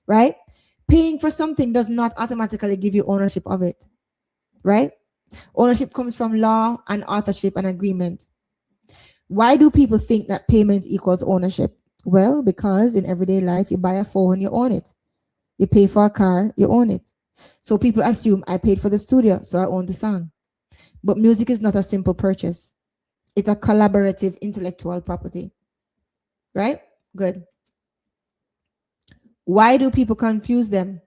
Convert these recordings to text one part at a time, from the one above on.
right? Paying for something does not automatically give you ownership of it, right? Ownership comes from law and authorship and agreement. Why do people think that payment equals ownership? Well, because in everyday life, you buy a phone, you own it. You pay for a car, you own it. So people assume I paid for the studio, so I own the song. But music is not a simple purchase. It's a collaborative intellectual property, right? Good. Why do people confuse them?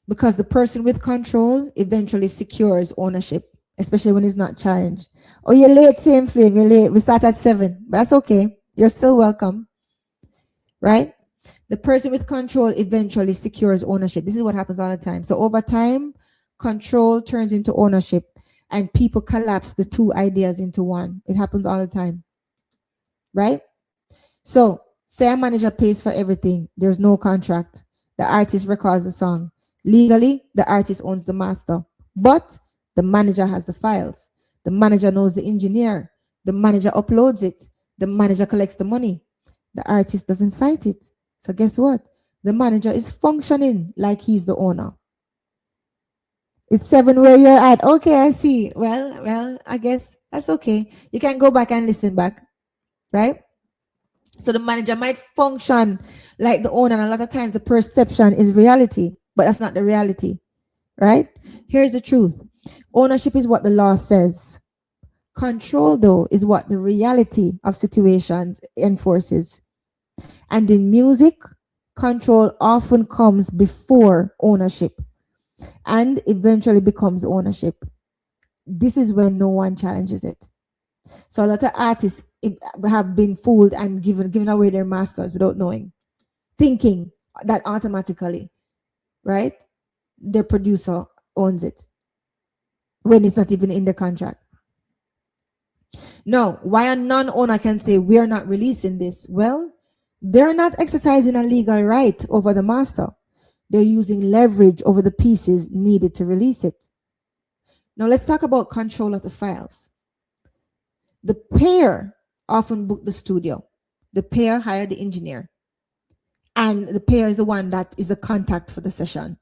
Because the person with control eventually secures ownership, especially when it's not challenged. Oh, you're late, same flame, you're late. We start at 7. But that's okay. You're still welcome, right? The person with control eventually secures ownership. This is what happens all the time. So over time, control turns into ownership and people collapse the two ideas into one. It happens all the time, right? So say a manager pays for everything. There's no contract. The artist records the song. Legally, the artist owns the master, but the manager has the files. The manager knows the engineer. The manager uploads it. The manager collects the money. The artist doesn't fight it. So guess what? The manager is functioning like he's the owner. It's 7 where you're at. Okay, I see. Well, I guess that's okay. You can go back and listen back, right? So the manager might function like the owner, and a lot of times the perception is reality, but that's not the reality, right? Here's the truth. Ownership is what the law says. Control, though, is what the reality of situations enforces. And in music, control often comes before ownership and eventually becomes ownership. This is when no one challenges it. So a lot of artists have been fooled and given away their masters without knowing, thinking that automatically, right? Their producer owns it when it's not even in the contract. Now, why a non-owner can say we're not releasing this? Well, they're not exercising a legal right over the master. They're using leverage over the pieces needed to release it. Now, let's talk about control of the files. The payer often book the studio. The payer hire the engineer. And the payer is the one that is the contact for the session.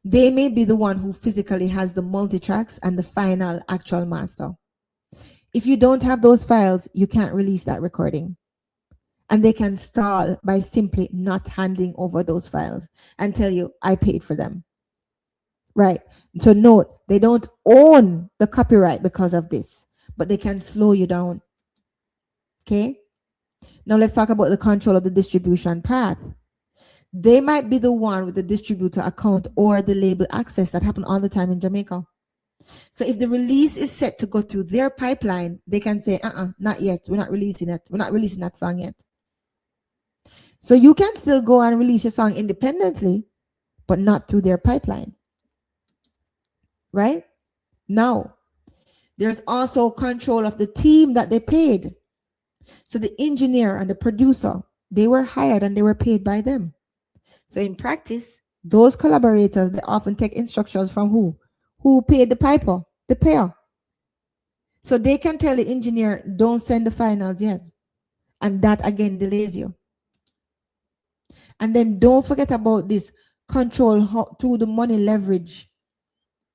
They may be the one who physically has the multi-tracks and the final actual master. If you don't have those files, you can't release that recording. And they can stall by simply not handing over those files and tell you, I paid for them. Right. So note, they don't own the copyright because of this, but they can slow you down. Okay. Now let's talk about the control of the distribution path. They might be the one with the distributor account or the label access. That happen all the time in Jamaica. So if the release is set to go through their pipeline, they can say, not yet. We're not releasing it. We're not releasing that song yet. So you can still go and release your song independently, but not through their pipeline. Right? Now, there's also control of the team that they paid. So the engineer and the producer, they were hired and they were paid by them. So in practice, those collaborators, they often take instructions from who? Who paid the piper? The payer. So they can tell the engineer, don't send the finals yet. And that again delays you. And then don't forget about this control through the money leverage.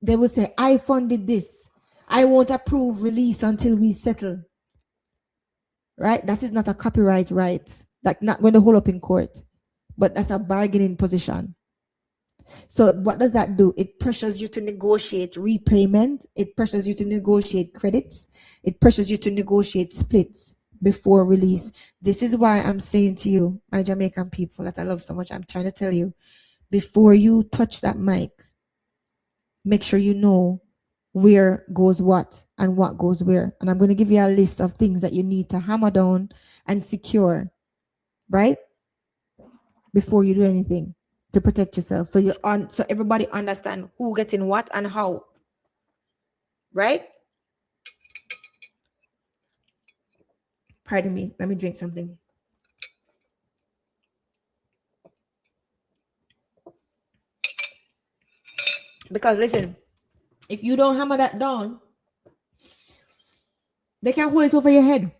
They will say, I funded this. I won't approve release until we settle. Right? That is not a copyright right. Like not when they hold up in court, but that's a bargaining position. So what does that do? It pressures you to negotiate repayment. It pressures you to negotiate credits. It pressures you to negotiate splits before release. This is why I'm saying to you, my Jamaican people that I love so much, I'm trying to tell you, before you touch that mic, make sure you know where goes what and what goes where. And I'm going to give you a list of things that you need to hammer down and secure, right? Before you do anything to protect yourself. So so everybody understand who getting what and how. Right? Pardon me. Let me drink something. Because listen, if you don't hammer that down, they can hold it over your head.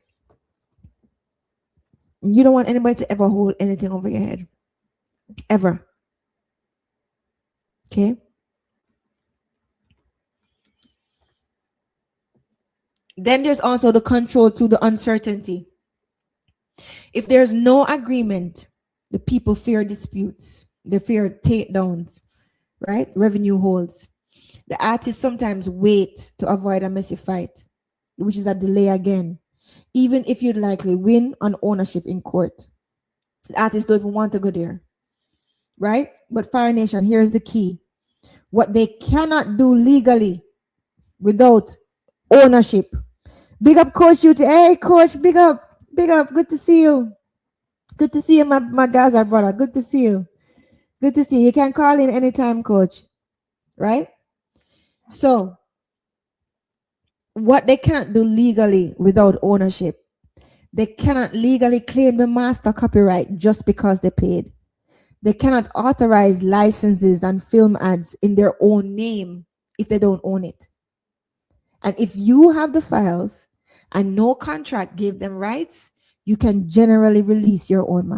You don't want anybody to ever hold anything over your head. Ever. Okay? Then there's also the control to the uncertainty. If there's no agreement, the people fear disputes, they fear takedowns, right? Revenue holds. The artists sometimes wait to avoid a messy fight, which is a delay again. Even if you'd likely win on ownership in court, the artists don't even want to go there, right? But Fire Nation, here's the key. What they cannot do legally without ownership. Big up, Coach UT. Hey, Coach, big up. Big up. Good to see you. Good to see you, my Gaza brother. Good to see you. Good to see you. You can call in anytime, Coach. Right? So, what they cannot do legally without ownership, they cannot legally claim the master copyright just because they paid. They cannot authorize licenses and film ads in their own name if they don't own it. And if you have the files and no contract gave them rights, you can generally release your own